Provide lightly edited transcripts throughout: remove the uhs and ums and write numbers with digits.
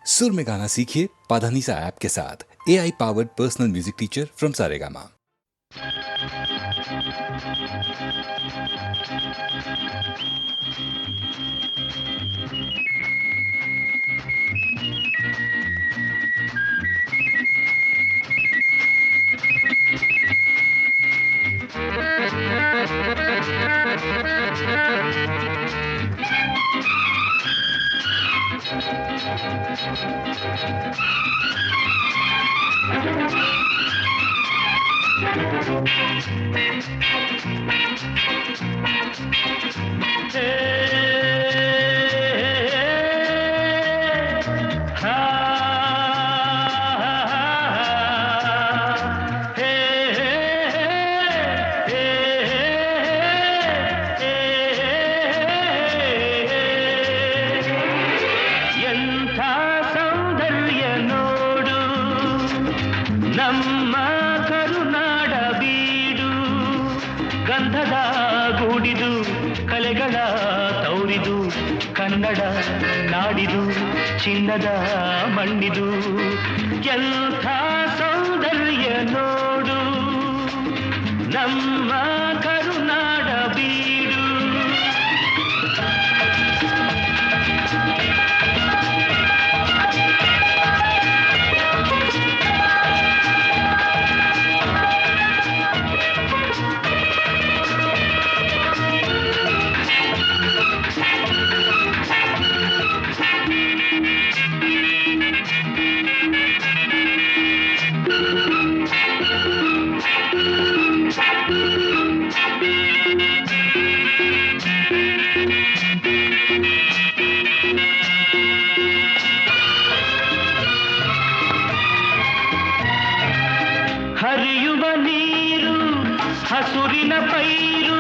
सुर में गाना सीखिए पाधानीसा ऐप के साथ। AI powered personal music teacher from Saregama. ನಮ್ಮ ಕರುನಾಡ ಬೀಡು ಗಂಧದ ಗೂಡಿದು ಕಲೆಗಳ ತೌರಿದು ಕನ್ನಡ ನಾಡಿದು ಚಿನ್ನದ ಮಣ್ಣಿದು ಎಂಥ ಸೌಂದರ್ಯ ನೋಡು ನಮ್ಮ ಕರುನಾಡ ಬೀಡು. ಹರಿಯುವ ನೀರು ಹಸುರಿನ ಪೈರು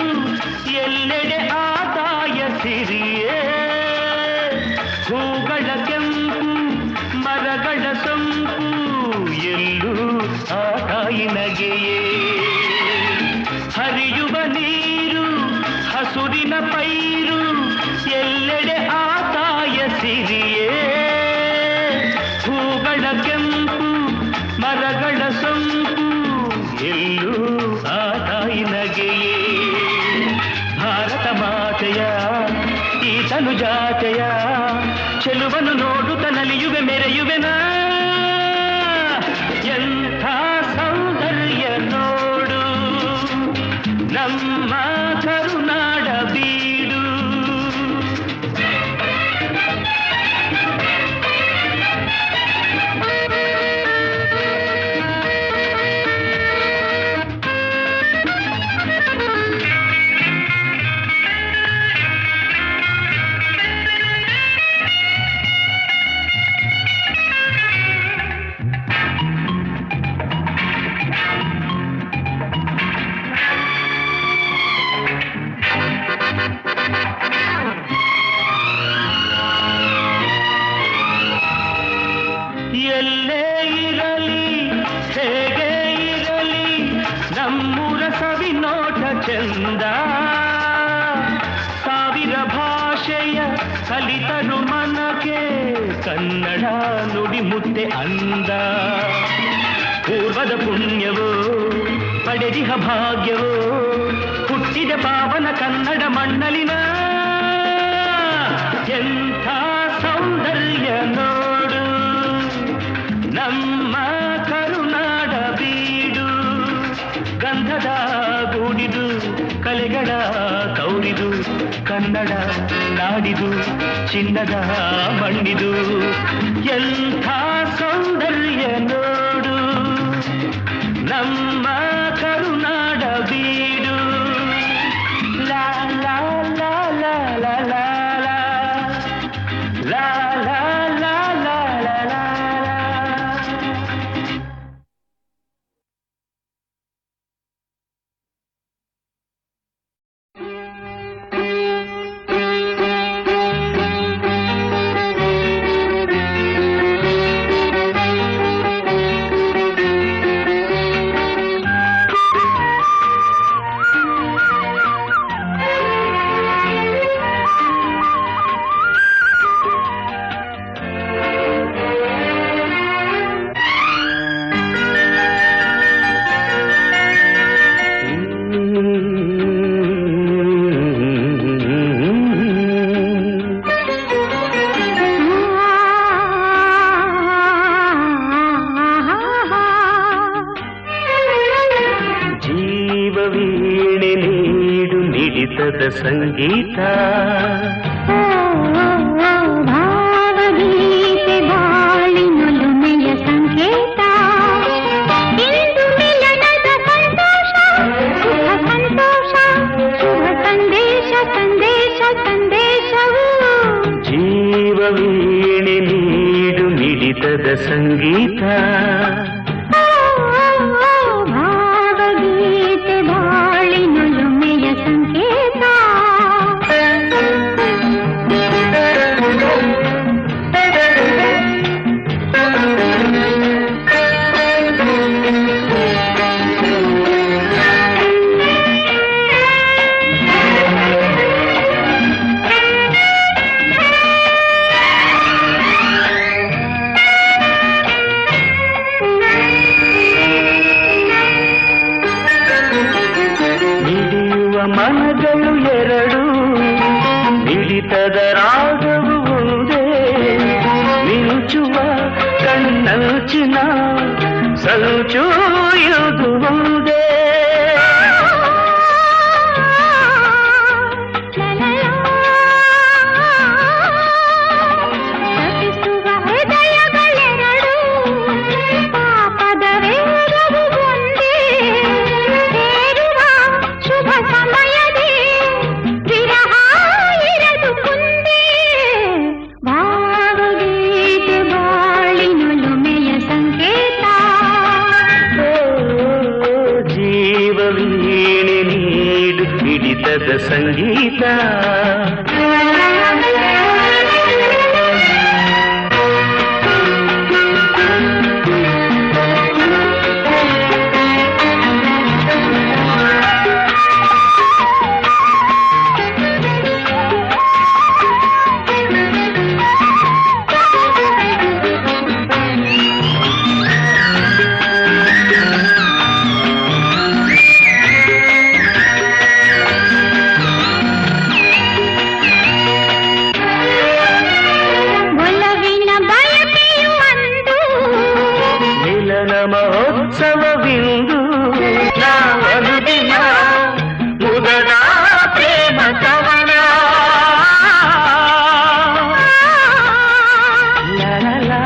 ಎಲ್ಲೆಡೆ ಆದಾಯ ಸಿರಿಯೇ ಹೂಗಳ ಕೆಂಪು ಮರಗಳ ಸೊಂಪು ಎಲ್ಲೂ ಆದಾಯಿ ನಗೆಯೇ. ಹರಿಯುವ ನೀರು ಹಸುರಿನ ಪೈರು ಎಲ್ಲೆಡೆ ಆದಾಯ ಸಿರಿಯೇ ಹೂಗಳ ಕೆಂಪು ಮರಗಳ ಸೊಂಪು ಎಲ್ಲೂ ಆ ತಾಯಿ ನಗೆಯೇ. ಭಾರತ ಮಾತೆಯ ಈ ತನು ಜಾತೆಯ ಚೆಲುವನ್ನು ನೋಡುತ್ತ ನಲಿಯುವೆ ಮೆರೆಯುವೆನ ಎಂಥ ಸೌಂದರ್ಯ ನೋಡು ನಮ್ಮ ಕರುನಾಡ ಬೀಡು. ಎಲ್ಲೇ ಇರಲಿ ಹೇಗೆ ಇರಲಿ ನಮ್ಮೂರ ಸವಿನೋಟ ಚಂದ. ಸಾವಿರ ಭಾಷೆಯ ಕಲಿತರು ಮನಕ್ಕೆ ಕನ್ನಡ ನುಡಿ ಮುದ್ದೆ ಅಂದ. ಪೂರ್ವದ ಪುಣ್ಯವೋ ಪಡೆದಿಹ ಭಾಗ್ಯವೋ ಹುಟ್ಟಿದ ಪಾವನ ಕನ್ನಡ ಮಣ್ಣಲಿನ ಎಂಥ ಸೌಂದರ್ಯ ನೋಡು ನಮ್ಮ ಕರುನಾಡ ಬೀಡು. ಗಂಧದ ಗೂಡಿದು ಕಲೆಗಳ ತೌರಿದು ಕನ್ನಡ ನಾಡಿದು ಚಿನ್ನದ ಮಣ್ಣಿದು ಎಂಥ ಸೌಂದರ್ಯ ನೋಡು ನಮ್ಮ ಕರುನಾಡ ಬೀಡು. ಲಾ ಲಾ ಲಾ ಲಾ ಲಾ ಲಾ ಲಾ ಲಾ ಲಾ ಲಾ ಲಾ ಲಾ. ಸಂಗೀತ. ಭಾವಗೀತೆ ಬಾಳಿನೊಲುಮೆಯ ಸಂಕೇತ. ಇಂದು ಮಿಲನದ ಸಂತೋಷ, ಸುಖ ಸಂತೋಷ, ಶುಭ ಸಂದೇಶ ಸಂದೇಶ ಸಂದೇಶವು. ಜೀವವೀಣೆ ನೀಡು ಮಿಡಿತದ ಸಂಗೀತ. ಭಾವಗೀತೆ ಬಾಳಿನೊಲುಮೆಯ ಸಂಕೇತ. ಮನಗಳು ಎರಡು, ಮಿಡಿತದ ರಾಗವು ಒಂದೇ. ಮಿಂಚುವ ಕಣ್ಣಂಚಿನ ಸಂಚು ಇದು ಒಂದೇ. ತಪಿಸುವ ಹೃದಯಗಳೆರಡು, ಪಾಪದ ವೇಗವು ಒಂದೇ. ಸೇರುವ ಶುಭ ಸಮಯದೇ ವಿರಹ ಇರದು ಮುಂದೆ. ಭಾವಗೀತೆ ಬಾಳಿನೊಲುಮೆಯ ಸಂಕೇತ. ಜೀವವೀಣೆ ನೀಡು ಹಿಡಿತದ ಸಂಗೀತ. ಒಲವಿನ ಬಯಕೆಯು ಅಂದು, ಮಿಲನ ಮಹೋತ್ಸವವಿಂದು. ನಾವನು ದಿನ ಮುದದ ಪ್ರೇಮ ಕವನ. ಲಲಲಾ.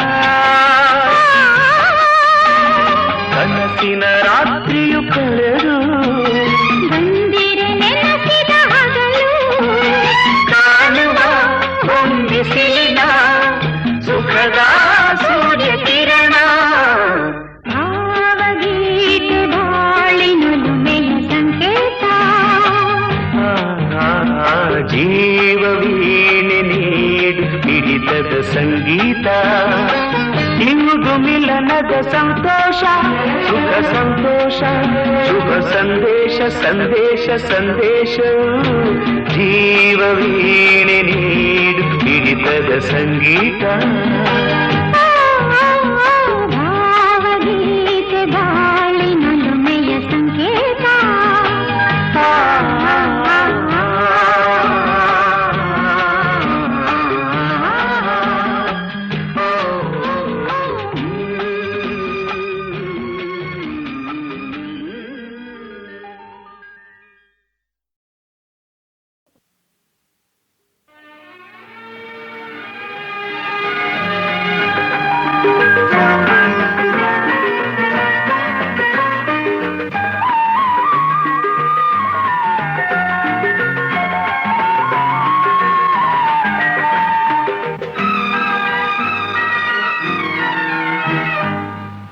ಕನಸಿನ ರಾತ್ರಿಯು ಕಳೆದು ಬಂದಿರೆ ನೆನಪಿದ ಹಗಲು. ಕಾಣುವ ಹೊಂದಿಸಿಲಿನ ಸುಖದ ಸೂರ್ಯ ಕಿರಣ. ಭಾವಗೀತೆ ಬಾಳಿನೊಲುಮೆಯ ಸಂಕೇತ. ಜೀವವೀಣೆ ನೀಡು ಹಿಡಿತದ ಸಂಗೀತ. ಇಂದು ಮಿಲನದ ಸಂತೋಷ, ಸುಖ ಸಂತೋಷ, ಶುಭ ಸಂದೇಶ ಸಂದೇಶ ಸಂದೇಶ. ಜೀವವೀಣೆ ನೀಡು ಹಿಡಿತದ ಸಂಗೀತ. ಭಾವಗೀತೆ ಬಾಳಿನೊಲುಮೆಯ ಸಂಕೇತ.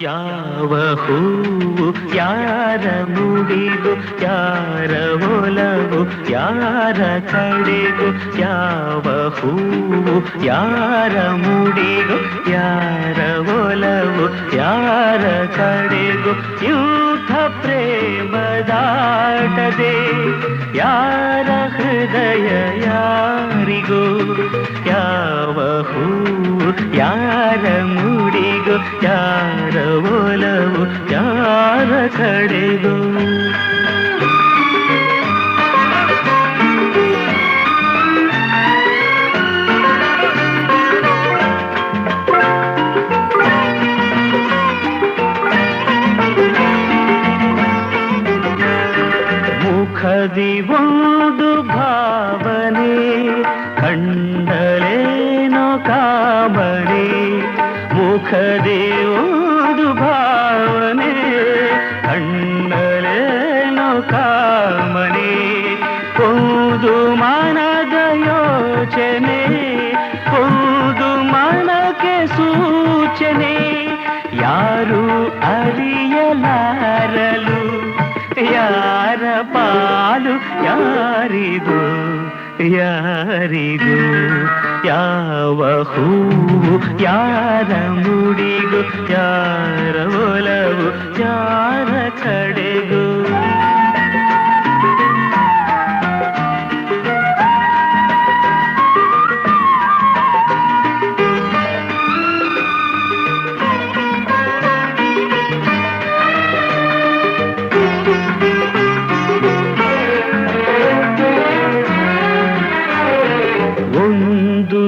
ಯಾವ ಹೂವು ಯಾರ ಮುಡಿಗು, ಯಾರ ಒಲವು ಯಾರ ಕಡೆಗೂ. ಯಾವ ಹೂವು ಯಾರ ಮುಡಿಗು, ಯಾರ ಒಲವು ಯಾರ ಕಡೆಗೂ. ಯೂಥ ಪ್ರೇಮದಾಟದೆ ಯಾರ ಹೃದಯ ಯಾರಿಗೂ. ಯಾವ ಹೂವು ಯಾರ ಮುಡಿಗು, ಯಾರ ಒಲವು ಯಾರ ಕಡೆಗೂ. ಮುಖದಿ ಒಂದು ಭಾವ ಮುಖದೇ ಒಂದು ಭಾವನೆ ಕಣ್ಣಲೇನೋ ಕಾಮನೆ ಒಂದು ಮನದ ಯೋಚನೆ ಒಂದು ಮನಕ್ಕೆ ಸೂಚನೆ ಯಾರು ಅರಿಯಲಾರಲು ಯಾರ ಪಾಲು ಯಾರಿಗೂ ಯಾರಿಗೂ ಯಾವ ಹೂವು ಯಾರ ಮುಡಿಗೂ ಯಾರ ಒಲವು ಯಾರ ಕಡೆಗೂ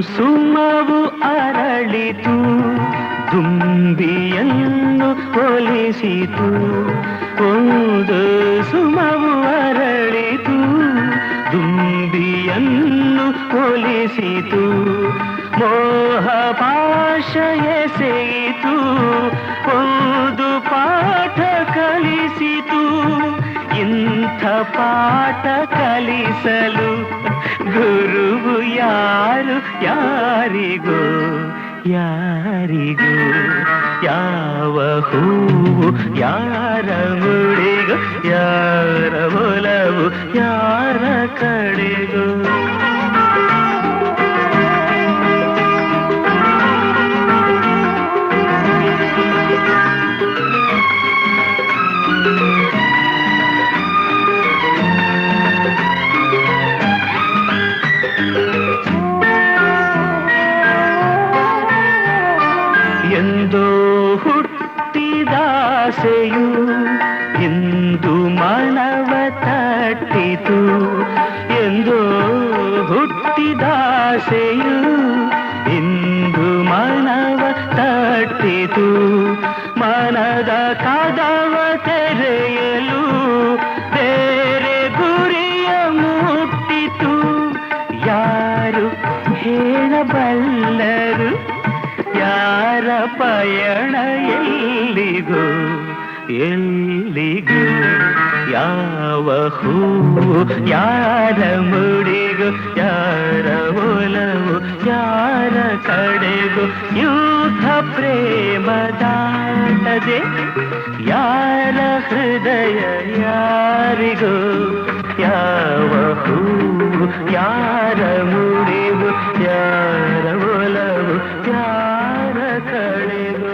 ಸುಮವು ಅರಳಿತು ದುಂಬಿಯನ್ನು ಹೋಲಿಸಿತು ಒಂದು ಸುಮವು ಅರಳಿತು ದುಂಬಿಯನ್ನು ಹೋಲಿಸಿತು ಮೋಹ ಪಾಶ ಎಸೆಯಿತು ಒಂದು ಪಾಠ ಕಲಿಸಿತು ಇಂಥ ಪಾಠ ಕಲಿಸಲು ಗುರುವು ಯಾರು ಯಾರಿಗೂ ಯಾರಿಗೂ ಯಾವ ಹೂವು ಯಾರ ಮುಡಿಗೂ ಯಾರ ಒಲವು ಯಾರ ಕಡೆಗೂ ಎಂದೋ ಹುಟ್ಟಿದಾಸೆಯು ಇಂದು ಮನವ ತಟ್ಟಿತು ಎಂದೋ ಹುಟ್ಟಿದಾಸೆಯು ಇಂದು ಮನವ ತಟ್ಟಿತು ಮನದ ಕದವ ತೆರೆಯಲು ಬೇರೆ ಗುರಿಯ ಮುಟ್ಟಿತು ಯಾರು ಹೇಳಬಲ್ಲರು ಯಾರ ಪಯಣ ಎಲ್ಲಿಗೂ ಎಲ್ಲಿಗೂ ಯಾವ ಹೂವು ಯಾರ ಮುಡಿಗೂ ಯಾರ ಒಲವು ಯಾರ ಕಡೆಗೂ ಯುದ್ಧ ಪ್ರೇಮದಾಟದೆ ಯಾರ ಹೃದಯ ಯಾರಿಗೂ ಯಾವ ಹೂವು ಯಾರ ಮುಡಿಗೂ ಯಾರ ಒಲವು ಯಾರ ಕಡೆಗೂ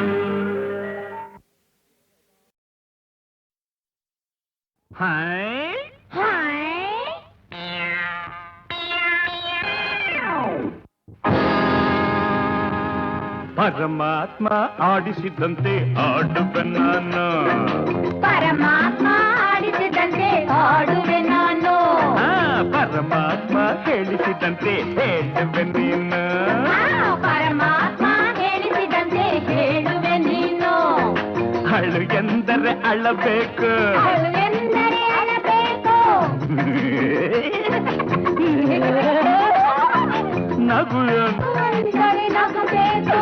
ಹಾಯ್ ಪರಮಾತ್ಮ ಆಡಿಸಿದಂತೆ ಆಡುವೆ ನಾನು ಪರಮಾತ್ಮ ಆಡಿಸಿದಂತೆ ಆಡುವೆ ನಾನು ಪರಮಾತ್ಮ ಹೇಳಿಸಿದಂತೆ ಹೇಳುವೆ ನೀನು ಪರಮಾತ್ಮ ಹೇಳಿಸಿದಂತೆ ಹೇಳುವೆ ನೀನು ಅಳು ಎಂದರೆ ಅಳಬೇಕು ಅಳು ಎಂದರೆ ಅಳಬೇಕು ನಗು ಎಂದರೆ ನಗಬೇಕು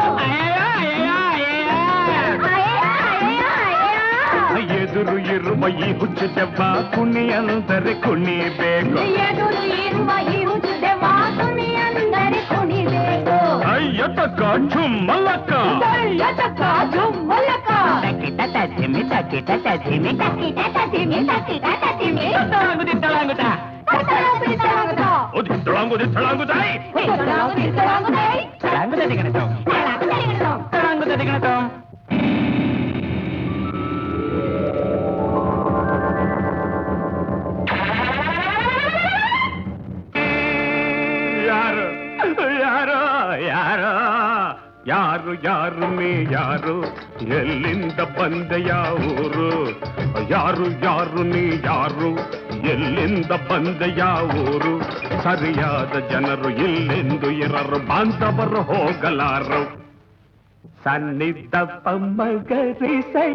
ಎದುರು ಇರುವ ಈ ಹುಚ್ಚು ದೆವ್ವ ಕುಣಿ ಅಂದರೆ ಕುಣಿಬೇಕು ಎದುರು ಇರುವ ಈ ಹುಚ್ಚು ದೆವ್ವ ಕುಣಿ ಅಂದರೆ ಕುಣಿಬೇಕು ಅಯ್ಯ ತಕ್ಕ ಝುಮ್ಮಲಕ್ಕ ಅಯ್ಯ ತಕ್ಕ ಝುಮ್ಮಲಕ್ಕ ತಕ್ಕಿಟ ತದ್ದಿಮಿ ತಕ್ಕಿಟ ತದ್ದಿಮಿ ತಕ್ಕಿಟ ತದ್ದಿಮಿ ತಕ್ಕಿಟ ತದ್ದಿಮಿ ತಳಾಂಗುದಿತ್ತಳಾಂಗುದ ತಳಾಂಗುದಿತ್ತಳಾಂಗುದ ತಳಾಂಗುದಿತ್ತಳಾಂಗುದಾಯ್ ತಳಾಂಗುದಿತ್ತಳಾಂಗುದಾಯ್ ತಳಾಂಗುದ ದಿಗಣತೋ ತಳಾಂಗುದ ದಿಗಣತೋ ಯಾರು ಯಾರು ಯಾರು ಯಾರು ಯಾರು ನೀ ಯಾರು ಎಲ್ಲಿಂದ ಬಂದ ಯಾವೂರು ಯಾರು ಯಾರು ನೀ ಯಾರು ಎಲ್ಲಿಂದ ಬಂದ ಯಾವೂರು ಸರಿಯಾದ ಜನರು ಇಲ್ಲೆಂದು ಇರರು ಬಾಂಧವರು ಹೋಗಲಾರು ಸನ್ನಿಧ ಪಮ್ಮಗರಿಸೈ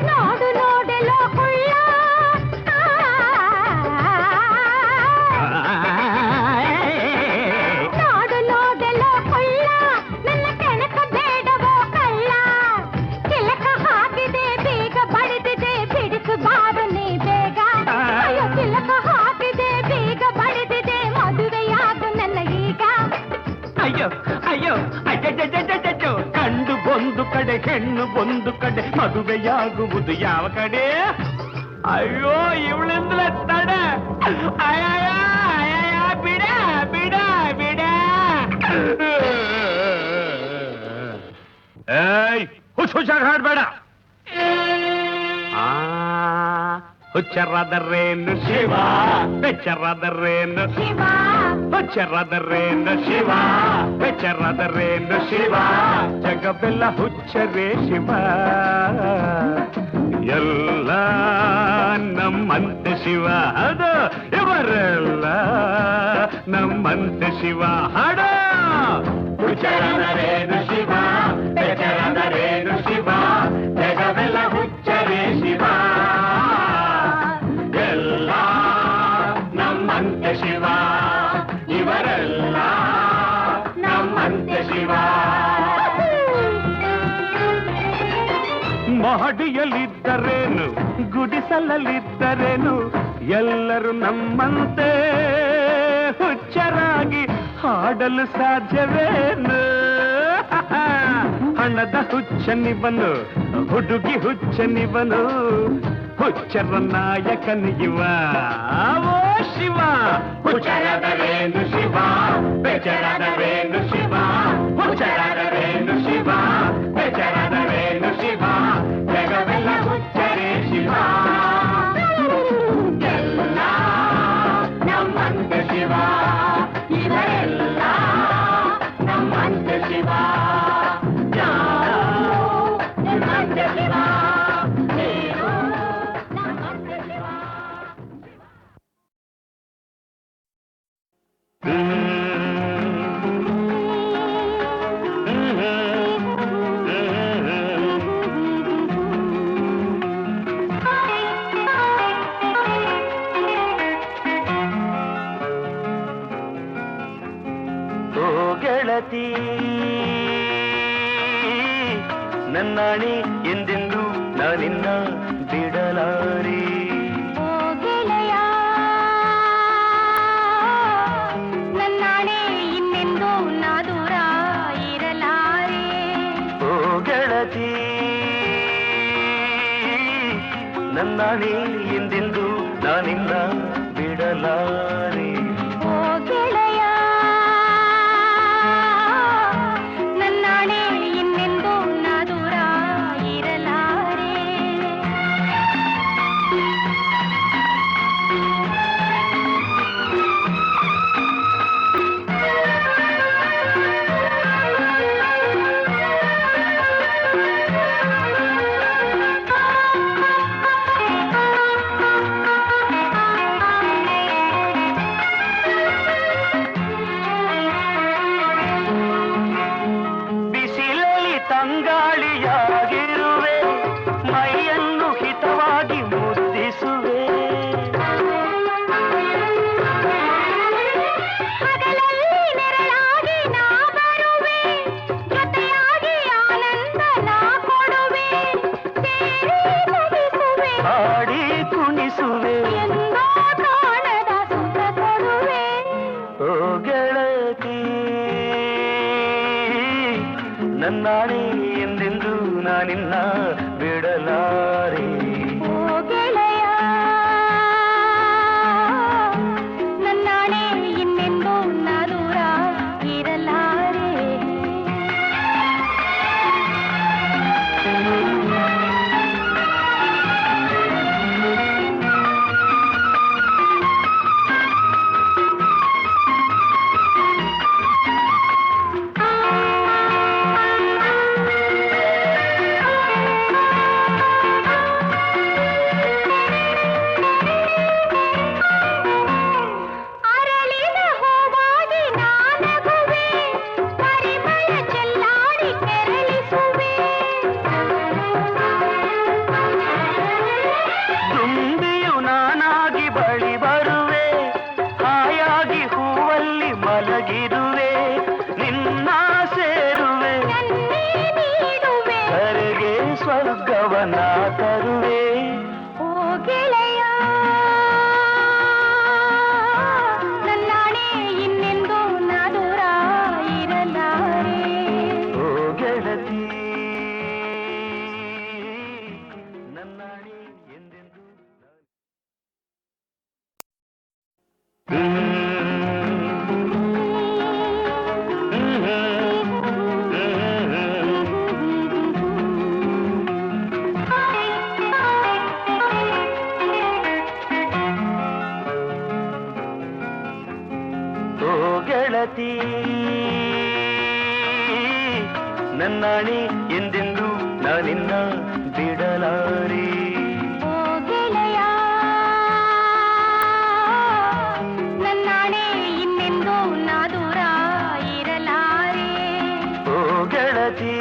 ನಾಡು ನೋಡಲು ಕೊಳ್ಳ ನಾಡು ನೋಡಲು ಕೊಳ್ಳ ನನ್ನ ಅಯ್ಯಯ್ಯಯ್ಯಯ್ಯಯ್ಯೋ, ಗಂಡು ಒಂದು ಕಡೆ ಹೆಣ್ಣು ಒಂದು ಕಡೆ ಮದುವೆಯಾಗುವುದು ಯಾವ ಕಡೆ? ಅಯ್ಯೋ ಇವಳಿಂದಲೇ ತಡೆ. ಅಯ್ಯಯ್ಯ ಅಯ್ಯಯ್ಯ, ಬಿಡ ಬಿಡ ಬಿಡ. ಏಯ್ ಹುಷಾರ್ ಹಾಡ್ಬೇಡ. ಹುಚ್ಚರಾದರೇನು ಶಿವ, ಬೆಚ್ಚರಾದರೇನು ಶಿವ ಹುಚ್ಚರಾದರೇನು ಶಿವ, ಬೆಚ್ಚರಾದರೇನು ಶಿವ, ಜಗವೆಲ್ಲ ಹುಚ್ಚರೇ ಶಿವ. ಎಲ್ಲ ನಮ್ಮಂತೆ ಶಿವ, ಅದು ಇವರೆಲ್ಲ ನಮ್ಮಂತೆ ಶಿವ. ಹಾಡ ಹುಚ್ಚರಾದರೇನು ಶಿವ, ಬೆಚ್ಚರಾದರೇನು ಶಿವ, ಜಗವೆಲ್ಲ ಹುಚ್ಚರೇ ಶಿವ. ಎಲ್ಲ ನಮ್ಮಂತೆ ಶಿವ, ಇವರೆಲ್ಲ ನಮ್ಮಂತೆ ಶಿವ. ಮಹಡಿಯಲ್ಲಿದ್ದರೇನು ಗುಡಿಸಲಲ್ಲಿದ್ದರೇನು ಎಲ್ಲರೂ ನಮ್ಮಂತೆ ಹುಚ್ಚರಾಗಿ ಹಾಡಲು ಸಾಧ್ಯವೇನು? ಹಣದ ಹುಚ್ಚನಿವನು, ಹುಡುಗಿ ಹುಚ್ಚನಿವನು, ಹುಚ್ಚರ ನಾಯಕನಿವ ಓ ಶಿವ. ಹುಚ್ಚರಾದರೇನು ಶಿವ, ಬೆಚ್ಚರಾದರೇನು ಶಿವ, ಹುಚ್ಚರಾದರೇನು ಶಿವ, ಬೆಚ್ಚರಾದರೇನು ಶಿವ, ಜಗವೆಲ್ಲ ಹುಚ್ಚರೇ ಶಿವ. ಎಲ್ಲ ನಮ್ಮಂತೆ ಶಿವ, ಇವರೆಲ್ಲ ನಮ್ಮಂತೆ ಶಿವ. ನಮ್ಮಂತೆ ಶಿವ, ನೀನು ನಮ್ಮಂತೆ ಶಿವ. ಗೆಳತಿ ನನ್ನಾಣಿ ಎಂದೆಂದು ನಾನಿನ್ನ ಬಿಡಲಾರೆ. ಓ ಗೆಳೆಯ ನನ್ನಾಣೆ ಇನ್ನೆಂದು ನಾ ದೂರ ಇರಲಾರೆ. ಓ ಗೆಳತಿ ನನ್ನಾಣಿ ಎಂದೆಂದು ನಾನಿನ್ನ ಬಿಡಲಾರೆ. ಓ ಗೆಳೆಯ ನನ್ನಾಣೆ ಇನ್ನೆಂದು ನಾ ದೂರ ಇರಲಾರೆ. ಬಿಸಿಲಲ್ಲಿ ತಂಗಾಳಿಯಾಗಿರುವೆ, ಮೈಯನ್ನು ಹಿತವಾಗಿ ಮುದ್ದಿಸುವೆ. ಹಗಲಲ್ಲಿ ನೆರಳಾಗಿ ನಾ ಬರುವೆ, ಜೊತೆಯಾಗಿ ಆನಂದ ನಾ ಕೊಡುವೆ. ಸೇರಿ ನಗಿಸುವೆ, ಹಾಡಿ ಕುಣಿಸುವೆ. ಎಂದೋ ಕಾಣದ ಸುಖ ಕೊಡುವೆ. ಓ ಗೆಳತಿ ನನ್ನಾಣಿ ಎಂದೆಂದು ನಾನಿನ್ನ ಬಿಡಲಾರೆ. ಓ ಗೆಳೆಯ ನನ್ನಾಣೆ ಇನ್ನೆಂದು ನಾ ದೂರ ಇರಲಾರೆ. ನನ್ನಾಣೆ ಎಂದೆಂದು ನಾನಿನ್ನ ಬಿಡಲಾರೆ. ಓ ಗೆಳೆಯ ನನ್ನಾಣೆ ಇನ್ನೆಂದು ನಾ ದೂರ ಇರಲಾರೆ. ಓ ಗೆಳತಿ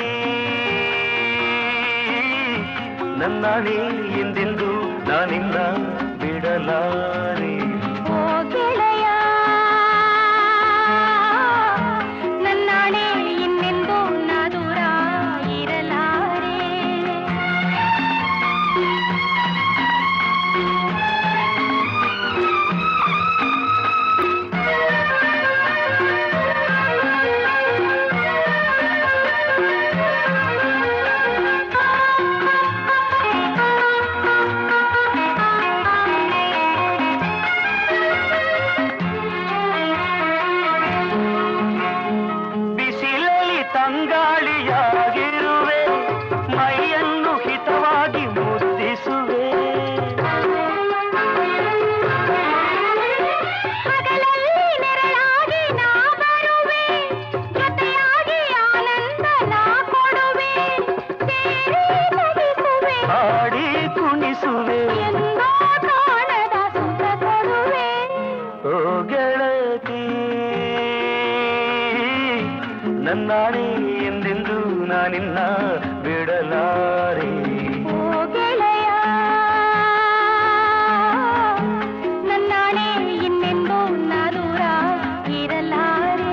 ನನ್ನಾಣೆ ಎಂದೆಂದು ನಾನಿನ್ನ ಬಿಡಲಾರೆ. ಓ ಗೆಳೆಯ ನನ್ನಾಣೆ ಇನ್ನೆಂದು ನಾ ದೂರ ಇರಲಾರೆ. ಬಿಸಿಲಲ್ಲಿ ತಂಗಾಳಿಯಾಗಿರುವೆ, ಮೈಯನ್ನು ಹಿತವಾಗಿ ಮುದ್ದಿಸುವೆ. ಹಗಲಲ್ಲಿ ನೆರಳಾಗಿ ನಾ ಬರುವೆ, ಜೊತೆಯಾಗಿ ಆನಂದ ನಾ ಕೊಡುವೆ. ಸೇರಿ ನಗಿಸುವೆ, ಹಾಡಿ ಕುಣಿಸುವೆ. ಎಂದೋ ಕಾಣದ ಸುಖ ಕೊಡುವೆ. ಓ ಗೆಳತಿ ನನ್ನಾಣೆ ಎಂದೆಂದು ನಾನಿನ್ನ ಬಿಡಲಾರೆ. ಓ ಗೆಳೆಯ ನನ್ನಾಣೆ ಇನ್ನೆಂದು ನಾ ದೂರ ಇರಲಾರೆ.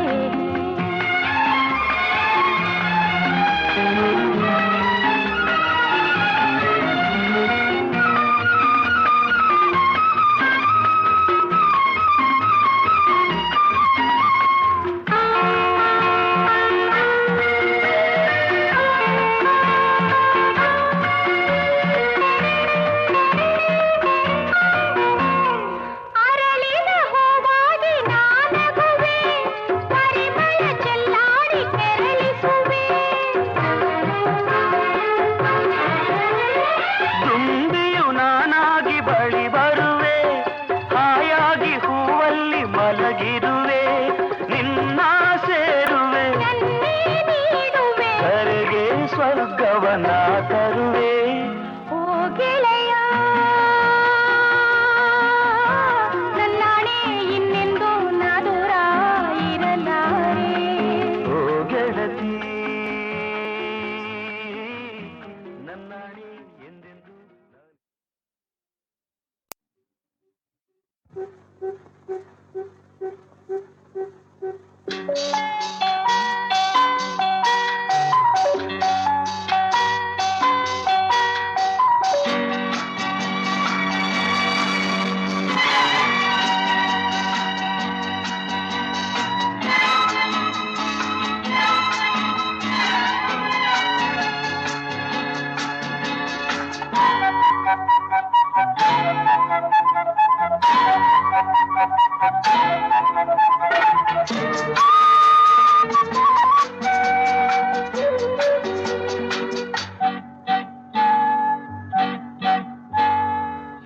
ಅರಳಿದ ಹೂವಾಗಿ ನಾ ನಗುವೆ, ಪರಿಮಳ ಚೆಲ್ಲಾಡಿ ಕೆರಳಿಸುವೆ. ತುಂಬಿಯು ನಾನಾಗಿ ಬಳಿ ಬರುವೆ, ಹಾಯಾಗಿ ಹೂವಲ್ಲಿ ಮಲಗಿರುವೆ. ನಿನ್ನ ಸೇರುವೆ, ನನ್ನೇ ನೀಡುವೆ. ಕರೆಗೆ ಸ್ವರ್ಗವನ ತರುವೆ. ಓ ಗೆಳೆಯ ನನ್ನಾಣೆ ಇನ್ನೆಂದು ನಾ ದೂರ ಇರಲಾರೆ. ಓ ಗೆಳತಿ ನನ್ನಾಣೆ ಎಂದೆಂದು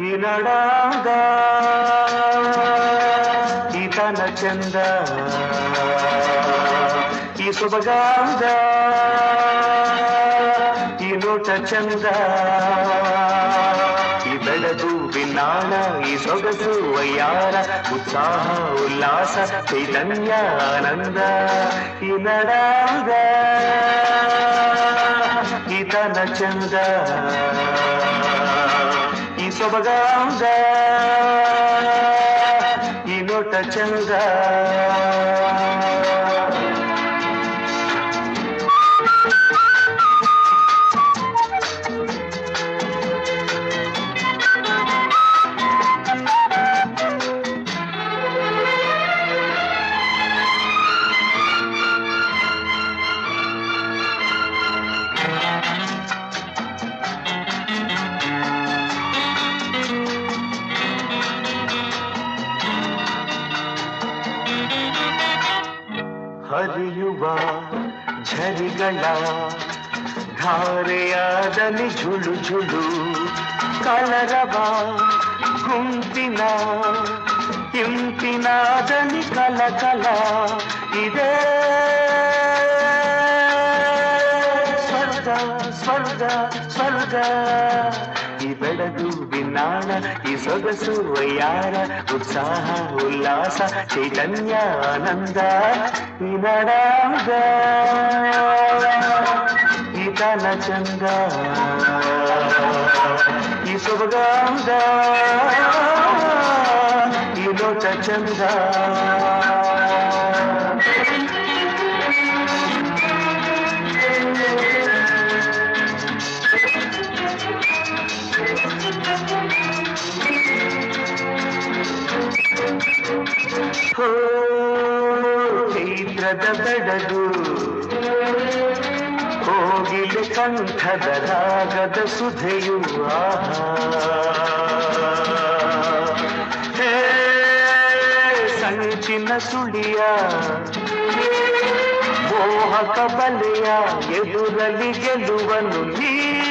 ಈ ನಡಾದ ಈತನ ಚಂದ, ಈ ಸೊಬಗಾದ ಈ ನೋಟ ಚಂದ. ಈ ಬೆಳಗು ಬಿನ್ನಾಣ, ಈ ಸೊಗಸು ವಯ್ಯಾರ, ಉತ್ಸಾಹ ಉಲ್ಲಾಸ ಚೈತನ್ಯ ಆನಂದ. ಈ ನಡಾದ ಈತನ ಚಂದ, ಈ ಸೊಬಗಾದ ಈ ನೋಟ ಚಂದ. ಹರಿಯುವ ಝರಿಗಳ ಧಾರೆಯಾದಲ್ಲಿ ಝುಳು ಝುಳು ಕಲರವ ಗುಂಪಿನ ಇಂಪಿನಾದಲ್ಲಿ ಕಲ ಕಲ ಇದೆ. ಸ್ವರ್ಗ ಸ್ವರ್ಗ ಸ್ವರ್ಗ ಈ ಬೆಳಗು ಬಿನ್ನಾಣ ಈ ಸೊಗಸು ವಯ್ಯಾರ ಉತ್ಸಾಹ ಉಲ್ಲಾಸ ಚೈತನ್ಯ ಆನಂದ ಈ ನಡಾಗ ಈ ತನ ಚಂದ ಈ ಸೊಬಗಾಂದ ಈ ಲೋಟ ಚಂದ ಚೈತ್ರದ ಬೆಡಗು ಹೋಗಿಲೆ ಕಂಠದ ರಾಗದ ಸುಧೆಯು ಹೇ ಸಂಚಿನ ಸುಳಿಯ ಮೋಹಕ ಬಲೆಯ ಎದುರಲ್ಲಿ ಗೆಲುವನು ನೀಡು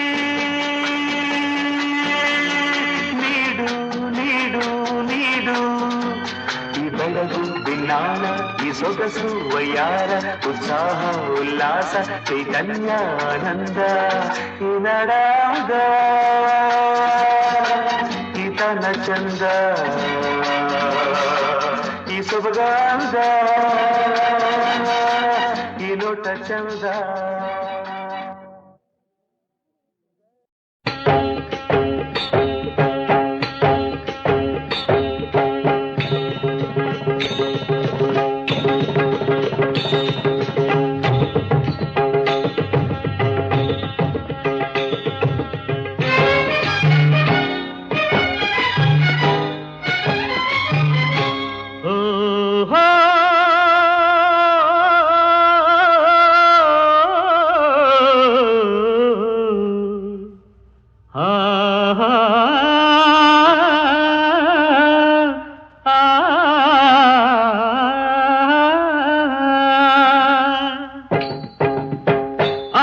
ನೀಡು ನೀಡು ಈ ಬೆಳಗು ಬಿನ್ನಾಣ ಈ ಸೊಗಸು ವಯ್ಯಾರ ಉತ್ಸಾಹ ಉಲ್ಲಾಸ ಚೈತನ್ಯ ಆನಂದ ಈ ನಡಾಗ ಈ ತನ ಚಂದ ಈ ಸೊಬಗಾಂದ ಈ ನೋಟ ಚಂದ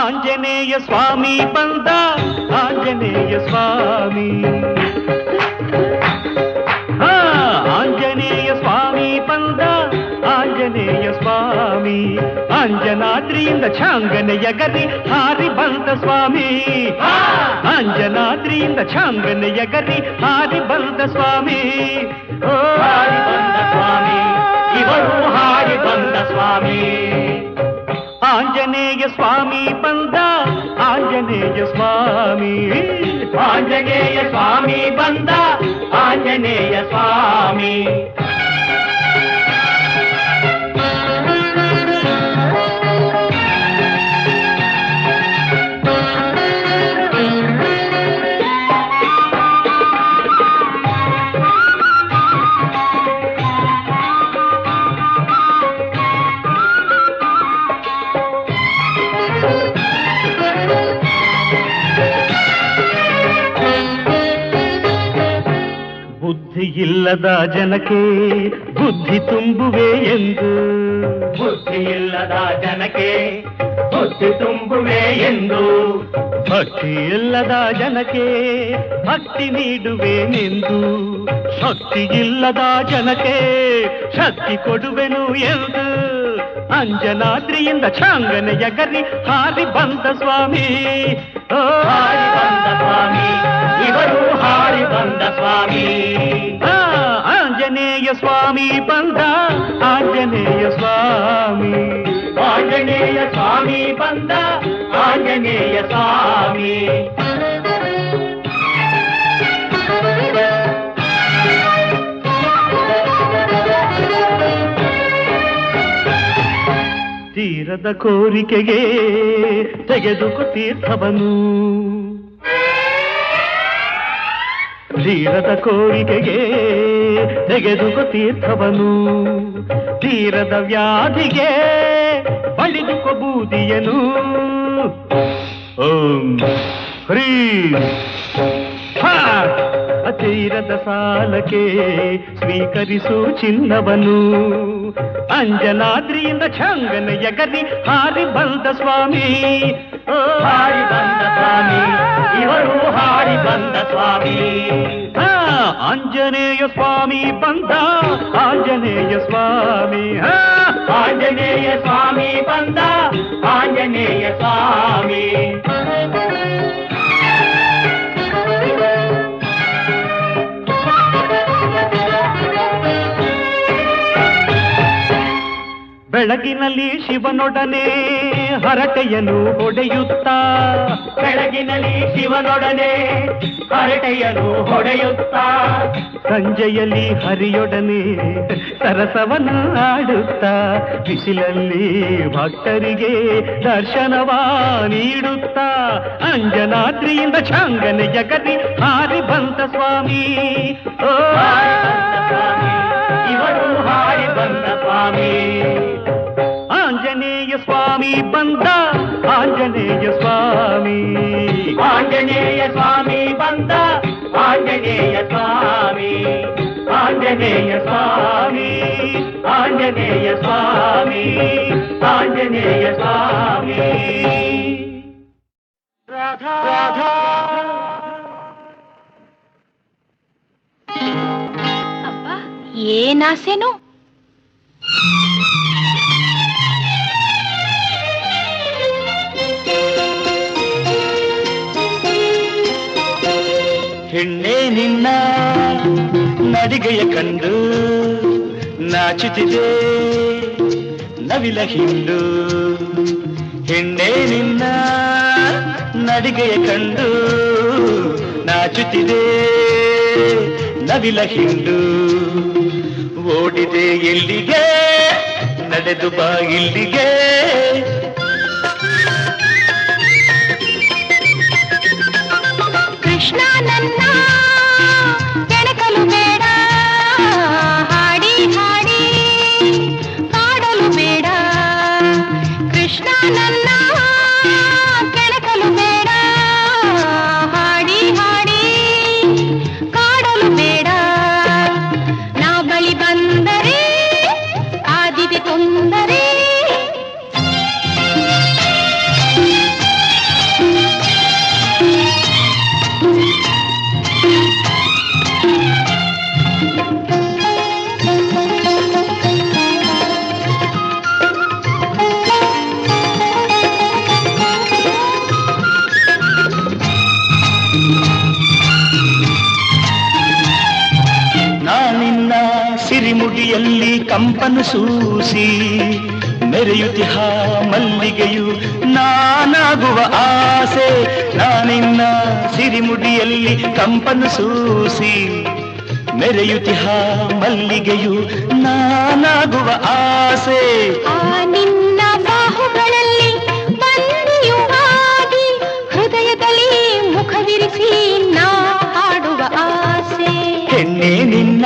ಆಂಜನೇಯ ಸ್ವಾಮಿ ಬಂದ ಆಂಜನೇಯ ಸ್ವಾಮಿ ಆಂಜನೇಯ ಸ್ವಾಮಿ ಬಂದ ಆಂಜನೇಯ ಸ್ವಾಮಿ ಅಂಜನಾದ್ರಿಯಿಂದ ಛಾಂಗನೆಯ ಗರಿ ಹಾರಿ ಬಂದ ಸ್ವಾಮಿ ಅಂಜನಾದ್ರಿಯಿಂದ ಛಾಂಗನೆಯ ಗರಿ ಹಾರಿ ಬಂದ ಸ್ವಾಮಿ ಹಾರಿ ಬಂದ ಸ್ವಾಮಿ ಇವರು ಹಾರಿ ಬಂದ ಸ್ವಾಮಿ ಆಂಜನೇಯ ಸ್ವಾಮಿ ಬಂದ ಆಂಜನೇಯ ಸ್ವಾಮಿ ಆಂಜನೇಯ ಸ್ವಾಮಿ ಬಂದ ಆಂಜನೇಯ ಸ್ವಾಮಿ ಬುದ್ಧಿಯಿಲ್ಲದ ಜನಕ್ಕೆ ಬುದ್ಧಿ ತುಂಬುವೆ ಎಂದು ಬುದ್ಧಿಯಿಲ್ಲದ ಜನಕ್ಕೆ ಬುದ್ಧಿ ತುಂಬುವೆ ಎಂದು ಭಕ್ತಿಯಿಲ್ಲದ ಜನಕ್ಕೆ ಭಕ್ತಿ ನೀಡುವೆನೆಂದು ಶಕ್ತಿಯಿಲ್ಲದ ಜನಕ್ಕೆ ಶಕ್ತಿ ಕೊಡುವೆನು ಎಂದು ಅಂಜನಾದ್ರಿಯಿಂದ ಛಾಂಗನೆಯ ಗರಿ ಹಾರಿ ಬಂದ ಸ್ವಾಮಿ ಹಾರಿ ಬಂದ ಸ್ವಾಮಿ ಇವರು ಹಾರಿ ಬಂದ ಸ್ವಾಮಿ ಆಂಜನೇಯ ಸ್ವಾಮಿ ಬಂದ ಆಂಜನೇಯ ಸ್ವಾಮಿ ಆಂಜನೇಯ ಸ್ವಾಮಿ ಬಂದ ಆಂಜನೇಯ ಸ್ವಾಮಿ ತೀರದ ಕೋರಿಕೆಗೆ ತೆಗೆದುಕೊ ತೀರ್ಥವನು ತೀರದ ಕೋರಿಕೆಗೆ ತೆಗೆದುಕೊ ತೀರ್ಥವನು ತೀರದ ವ್ಯಾಧಿಗೆ ಬಳಿದುಕೊ ಬೂದಿಯನು ಓಂ ಹ್ರೀ ತೀರದ ಸಾಲಕ್ಕೆ ಸ್ವೀಕರಿಸು ಚಿನ್ನವನು ಅಂಜನಾದ್ರಿಯಿಂದ ಛಾಂಗನೆಯ ಗರಿ ಹಾರಿ ಬಂದ ಸ್ವಾಮಿ ಹಾರಿ ಬಂದ ಸ್ವಾಮಿ ಇವರು ಹಾರಿ ಬಂದ ಸ್ವಾಮಿ ಆಂಜನೇಯ ಸ್ವಾಮಿ ಬಂದ ಆಂಜನೇಯ ಸ್ವಾಮಿ ಆಂಜನೇಯ ಸ್ವಾಮಿ ಬಂದ ಆಂಜನೇಯ ಸ್ವಾಮಿ ಬೆಳಗಿನಲ್ಲಿ ಶಿವನೊಡನೆ ಹರಟೆಯನ್ನು ಹೊಡೆಯುತ್ತಾ, ಬೆಳಗಿನಲ್ಲಿ ಶಿವನೊಡನೆ ಹರಟೆಯನ್ನು ಹೊಡೆಯುತ್ತಾ, ಸಂಜೆಯಲ್ಲಿ ಹರಿಯೊಡನೆ ಸರಸವನ್ನು ಆಡುತ್ತಾ, ಬಿಸಿಲಲ್ಲಿ ಭಕ್ತರಿಗೆ ದರ್ಶನವ ನೀಡುತ್ತಾ, ಅಂಜನಾದ್ರಿಯಿಂದ ಛಾಂಗನೆ ಜಗತಿ ಹಾರಿ ಬಂತ ಸ್ವಾಮಿ. ಓ ಇವರು ಹಾರಿ ಬಂದ ಸ್ವಾಮಿ. ಆಂಜನೇಯ ಸ್ವಾಮಿ ಬಂದ, ಆಂಜನೇಯ ಸ್ವಾಮಿ, ಆಂಜನೇಯ ಸ್ವಾಮಿ ಬಂದ, ಆಂಜನೇಯ ಸ್ವಾಮಿ, ಆಂಜನೇಯ ಸ್ವಾಮಿ, ಆಂಜನೇಯ ಸ್ವಾಮಿ, ಆಂಜನೇಯ ಸ್ವಾಮಿ. ರಾಧಾ ರಾಧಾ ಅಪ್ಪ ಏನಾಸೆನೋ. ಹೆಣ್ಣೆ ನಿನ್ನ ನಡಿಗೆಯ ಕಂಡು ನಾಚುತ್ತಿದೆ ನವಿಲ ಹಿಂಡು. ಹೆಣ್ಣೆ ನಿನ್ನ ನಡಿಗೆಯ ಕಂಡು ನಾಚುತ್ತಿದೆ ನವಿಲ ಹಿಂಡು. ಓಡಿದೆ ಎಲ್ಲಿಗೆ ನಡೆದು ಬಾ ಇಲ್ಲಿಗೆ, ಕೃಷ್ಣ ನನ್ನ ಕೆಣಕಲು ಬೇಡ, ಹಾಡಿ ಹಾಡಿ ಕಾಡಲು ಬೇಡ. ಕೃಷ್ಣ ನನ್ನ ಕೆಣಕಲು ಬೇಡ, ಹಾಡಿ ಹಾಡಿ ಕಾಡಲು ಬೇಡ. ನಾ ಬಳಿ ಬಂದರೆ ಆದಿದೆ ತೊಂದರೆ. ನಾನಿನ್ನ ಸಿರಿಮುಡಿಯಲ್ಲಿ ಕಂಪನು ಸೂಸಿ ಮೆರೆಯುತ್ತಿಹ ಮಲ್ಲಿಗೆಯು ನಾನಾಗುವ ಆಸೆ. ನಾನಿನ್ನ ಸಿರಿಮುಡಿಯಲ್ಲಿ ಕಂಪನು ಸೂಸಿ ಮೆರೆಯುತ್ತಿಹ ಮಲ್ಲಿಗೆಯು ನಾನಾಗುವ ಆಸೆ. ಆ ನಿನ್ನ ಬಾಹುಗಳಲ್ಲಿ ಬಂದಿಯುವಾಗಿ ಹೃದಯದಲ್ಲಿ ಮುಖವಿರಿಸಿ ನಾ ಹಾಡುವ ಆಸೆ. ಹೆಣ್ಣೆ ನಿನ್ನ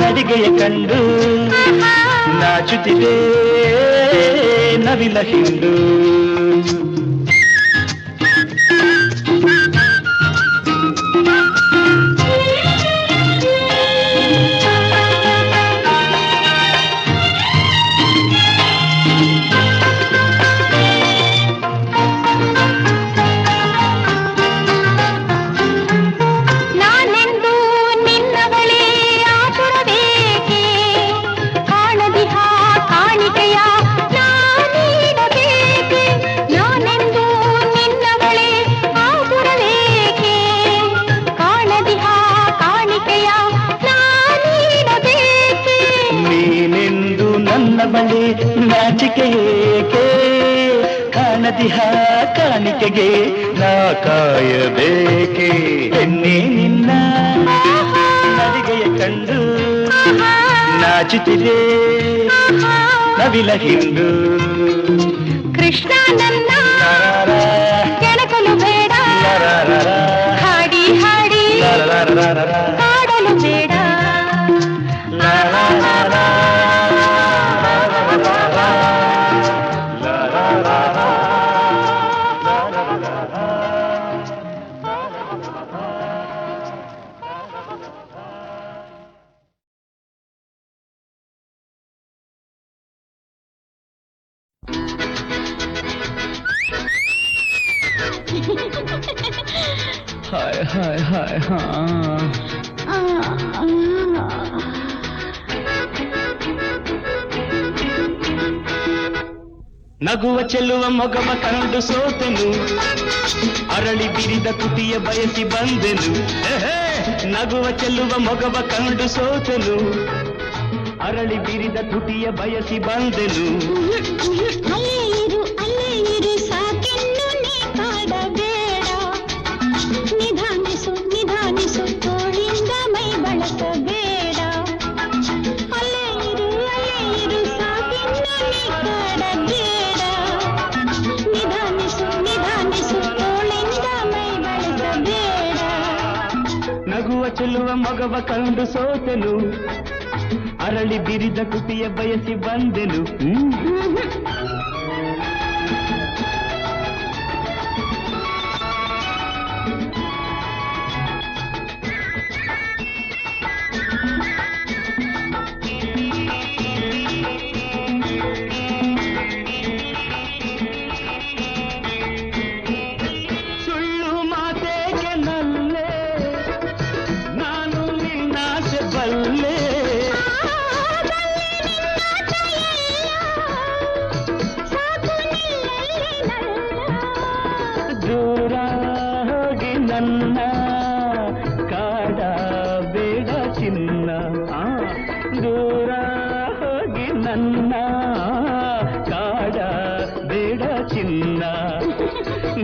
ನಡಿಗೆಯ ಕಂಡು ನಾಚುತ್ತಿದೆ ನವಿಲ ಹಿಂಡು. ನಾನೆಂದು ನಿನ್ನವಳೇ ಆತುರಬೇಕೆ, ಕಾಣದಿಹ ಕಾಣಿಕೆಯ ನಾ ನೀಡಬೇಕೆ. ನಾನೆಂದು ನಿನ್ನವಳೇ ಆತುರಬೇಕೆ, ಕಾಣದಿಹ ಕಾಣಿಕೆಯ ನಾ ನೀಡಬೇಕೆ. ನೀನೆಂದು ನನ್ನ ಬಳಿ ನಾಚಿಕೆ ಏಕೆ, ಕಾಣದಿಹ ಕಾಣಿಕೆಗೆ ನಾ ಕಾಯಬೇಕೆ. ಹೆಣ್ಣೆ ನಿನ್ನ ನಡಿಗೆಯ ಕಂಡು ನಾಚುತ್ತಿದೆ ನವಿಲ ಹಿಂಡು. ಕೃಷ್ಣ ನನ್ನ ಲರರ, ಕೆಣಕಲು ಬೇಡ, ಲರರ, ಹಾಡಿ ಹಾಡಿ ಲರರ, ಕಾಡಲು ಬೇಡ. ಲರರ, ಹಾಯ್ ಹಾಯ್ ಹಾಯ್ ಹಾ. ನಗುವ ಚೆಲ್ಲುವ ಮೊಗವ ಕಂಡು ಸೋತೆನು, ಅರಳಿ ಬಿರಿದ ತುಟಿಯ ಬಯಸಿ ಬಂದೆನು. ನಗುವ ಚೆಲ್ಲುವ ಮೊಗವ ಕಂಡು ಸೋತೆನು, ಅರಳಿ ಬಿರಿದ ತುಟಿಯ ಬಯಸಿ ಬಂದೆನು. ಅಲ್ಲೇ ಇರು ಸಾಕೆನ್ನು ನೀ ಕಾಡಬೇಡ. ನಿಧಾನಿಸು ತೋಳಿಂದ ಮೈ ಬಳಸಬೇಡ. ಅಲ್ಲೇ ಇರು ಸಾಕೆನ್ನು ನೀ ಕಾಡಬೇಡ. ನಿಧಾನಿಸು ತೋಳಿಂದ ಮೈ ಬಳಸಬೇಡ. ನಗುವ ಚೆಲ್ಲುವ ಮಗವ ಕಂಡು ಸೋತೆನು, ಅರಳಿ ಬಿರಿದ ತುಟಿಯ ಬಯಸಿ ಬಂದೆನು. ಸುಳ್ಳು ಮಾತೇಗೆ ನಲ್ಲೆ, ನಾನು ನಿನ್ನಾಸೆ ಬಲ್ಲೆ. ದೂರ ಹೋಗಿ ನನ್ನ ಕಾಡ ಬೇಡ ಚಿನ್ನ. ದೂರ ಹೋಗಿ ನನ್ನ ಕಾಡ ಬೇಡ ಚಿನ್ನ.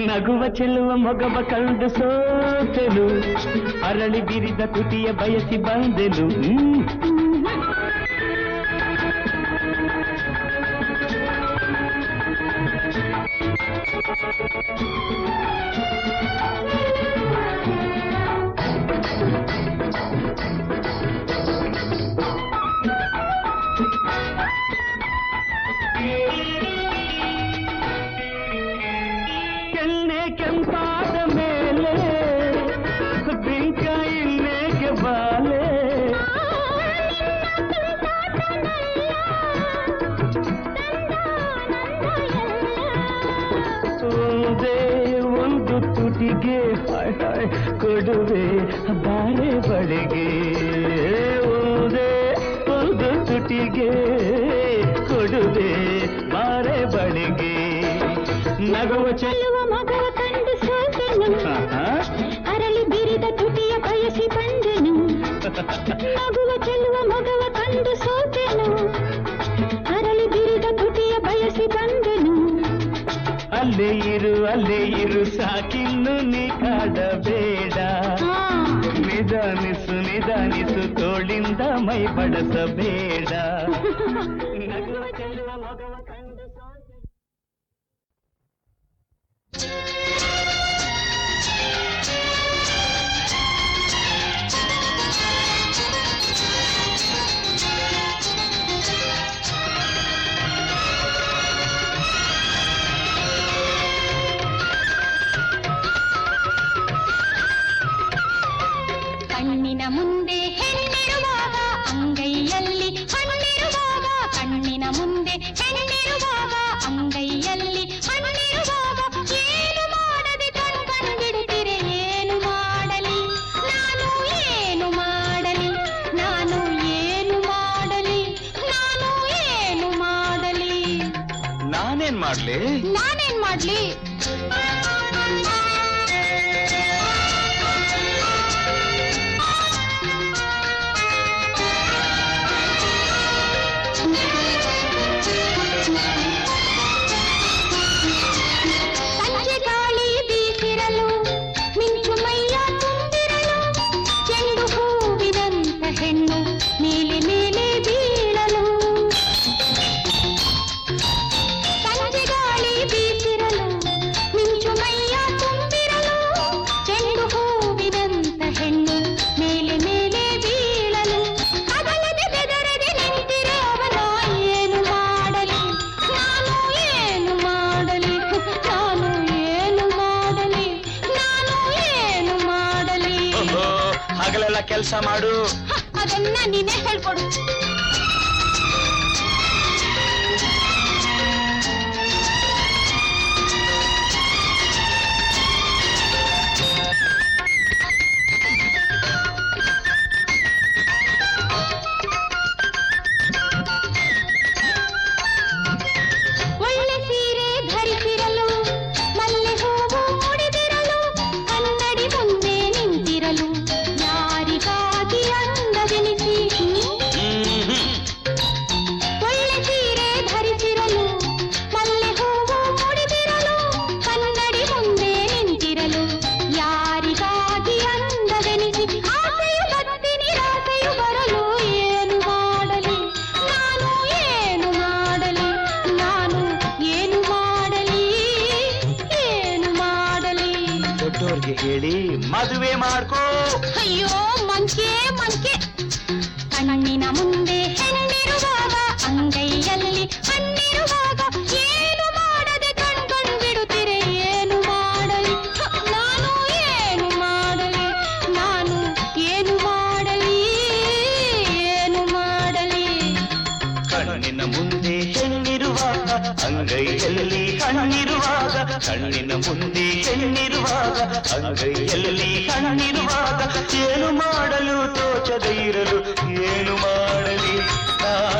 ನಗುವ ಚೆಲ್ಲುವ ಮೊಗವ ಕಂಡು ಸೋತೆನು, ಅರಳಿ ಬಿರಿದ ತುಟಿಯ ಬಯಸಿ ಬಂದೆನು. ಕೆನ್ನೆ ಕೆಂಪಾದ ಮೇಲೆ ಬಿಂಕ ಇನ್ನೇಗೆ ಬಾಲೆ. ಒಂದೇ ಒಂದು ತುಟಿಗೆ ಹಾಯ್ ಹಾಯ್ ಕೊಡುವೆ ಬಾರೆ ಬಳಿಗೆ. ಒಂದೇ ಒಂದು ತುಟಿಗೆ ಕೊಡುವೆ ಬಾರೆ ಬಳಿಗೆ. ನಗುವ ಚೆಲ್ಲುವ ಮಗವ ಕಂಡು ಸೋತೆನು, ಅರಳಿ ಬಿರಿದ ತುಟಿಯ ಬಯಸಿ ಬಂದೆನು. ನಗುವ ಚೆಲ್ಲುವ ಮಗವ ಕಂಡು ಸೋತೆನು, ಅರಳಿ ಬಿರಿದ ತುಟಿಯ ಬಯಸಿ ಬಂದೆನು. ಅಲ್ಲೇ ಇರು ಸಾಕಿನ್ನು ನೀ ಕಾಡಬೇಡ. ನಿಧಾನಿಸು ತೋಳಿಂದ ಮೈ ಬಡಸಬೇಡ. ನಗುವ ಚೆಲ್ಲುವ ಮಗವ ಕಂಡು ಸೋತೆನು. ಕಣ್ಣಿನ ಮುಂದೆ ಹೆಣ್ಣಿರುವಾಗ ಅಂಗೈಯಲ್ಲಿ ಹಣ್ಣಿರುವಾಗ. ಕಣ್ಣಿನ ಮುಂದೆ ಹೆಣ್ಣಿರುವಾಗ ಅಂಗೈಯಲ್ಲಿ ಹಣ್ಣಿರುವಾಗ. ಏನು ಮಾಡದೆ ಕಣ್ಬಿಡುತ್ತಿರೆ, ಏನು ಮಾಡಲಿ ನಾನು, ಏನು ಮಾಡಲಿ ನಾನು, ಏನು ಮಾಡಲಿ ನಾನು, ಏನು ಮಾಡಲಿ ನಾನೇನ್ ಮಾಡ್ಲಿ? ಸಂಜೆ ಗಾಳಿ ಬೀಸಿರಲು, ಮಿಂಚು ಮೈಯ ತುಂಬಿರಲು, ಚೆಂಡು ಹೂವಿನಂತ ಹೆಣ್ಣು ಮೇಲೆ ಮೇಲೆ ಬೀಳಲು. ಸಂಜೆ ಗಾಳಿ ಬೀಸಿರಲು, ಮಿಂಚು ಮೈಯ ತುಂಬಿರಲು, ಚೆಂಡು ಹೂವಿನಂತ ಹೆಣ್ಣು ಮೇಲೆ ಮೇಲೆ ಬೀಳಲು. ಕದಲದೆ ಬೆದರದೆ ನಿಂತಿರುವವನ ಏನು ಮಾಡಲಿ ನಾನು, ಏನು ಮಾಡಲಿ ನಾನು, ಏನು ಮಾಡಲಿ ನಾನು, ಏನು ಮಾಡಲಿ. ಹಗಲೆಲ್ಲ ಕೆಲಸ ಮಾಡು. ಅದನ್ನ ನೀನೇ ಹೇಳ್ಕೊಡು. ಒಳ್ಳೆ ಸೀರೆ ಧರಿಸಿರಲು, ಮಲ್ಲೆ ಹೂವು ಮುಡಿದಿರಲು, ಕನ್ನಡಿ ಮುಂದೆ ನಿಂತಿರಲು, ಯಾರಿಗಾಗಿ ಅಂದವೆನಿಸಿ ಮನೆಯವ್ರಿಗೆ ಹೇಳಿ ಮದುವೆ ಮಾಡ್ಕೋ. ಅಯ್ಯೋ ಮಂಕೆ ಮಂಕೆ, ಕಣ್ಣಿನ ಮುಂದೆ ಹೆಣ್ಣಿರುವಾಗ ಅಂಗೈಯಲ್ಲಿ ಹಣ್ಣಿರುವಾಗ ಏನು ಮಾಡದೆ ಕಣ್ಕೊಂಡ್ಬಿಡುತ್ತೀರೆ. ಏನು ಮಾಡಲಿ ನಾನು, ಏನು ಮಾಡಲಿ ನಾನು, ಏನು ಮಾಡಲಿ ಏನು ಮಾಡಲಿ. ಕಣ್ಣಿನ ಮುಂದೆ ಹೆಣ್ಣಿರುವಾಗ ಅಂಗೈಯಲ್ಲಿ ಹಣ್ಣಿರುವಾಗ, ಕಣ್ಣಿನ ಮುಂದೆ ಹೆಣ್ಣಿರುವಾಗ ಅಂಗೈಯಲ್ಲಿ ಹಣ್ಣಿರುವಾಗ ಏನು ಮಾಡಲು ತೋಚದೆ ಇರಲು ಏನು ಮಾಡಲಿ ನಾನು.